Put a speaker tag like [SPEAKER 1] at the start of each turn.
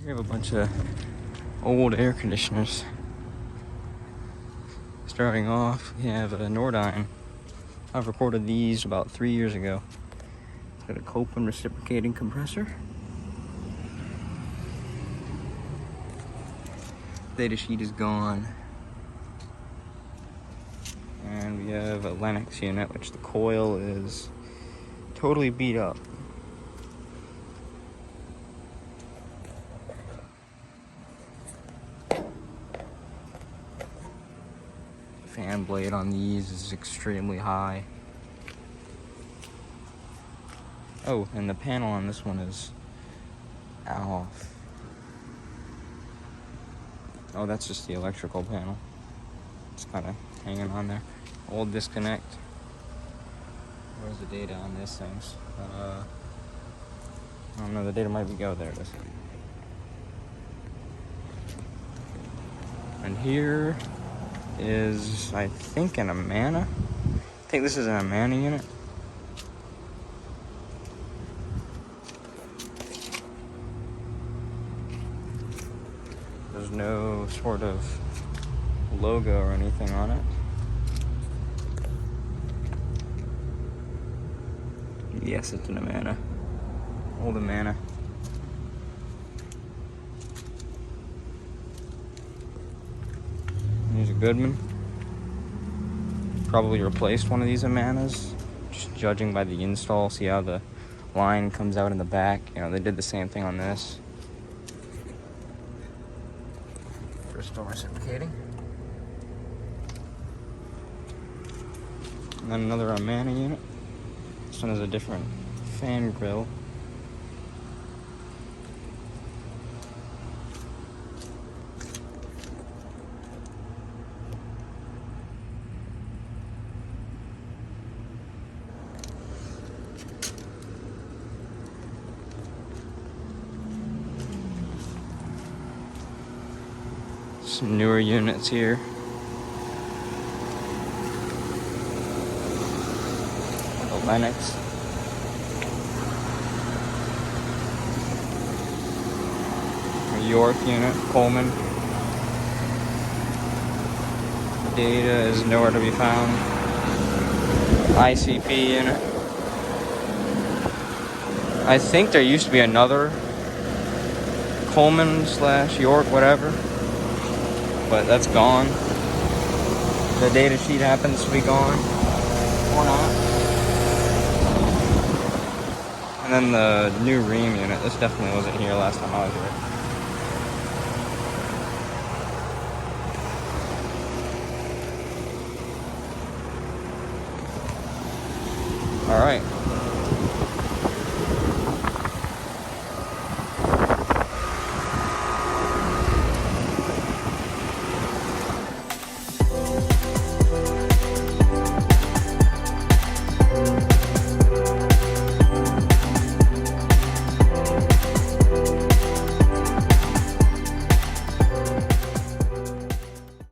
[SPEAKER 1] We have a bunch of old air conditioners. Starting off, we have a Nordyne. I've recorded these about 3 years ago. It's got a Copeland reciprocating compressor. Data sheet is gone. And we have a Lennox unit, which the coil is totally beat up. Fan blade on these is extremely high. Oh, and the panel on this one is off. Oh, that's just the electrical panel. It's kind of hanging on there. Old disconnect. Where's the data on these things? I don't know, the data might be go there. And here is, I think, an Amana. I think this is an Amana unit. There's no sort of logo or anything on it. Yes, it's an Amana. Old Amana. Here's a Goodman. Probably replaced one of these Amanas, just judging by the install. See how the line comes out in the back? You know, they did the same thing on this. Bristol reciprocating. And then another Amana unit. This one has a different fan grill. Some newer units here. The Lennox. A York unit, Coleman. Data is nowhere to be found. ICP unit. I think there used to be another Coleman / York, whatever. But that's gone. The data sheet happens to be gone. Or not. And then the new ream unit. This definitely wasn't here last time I was here. Alright.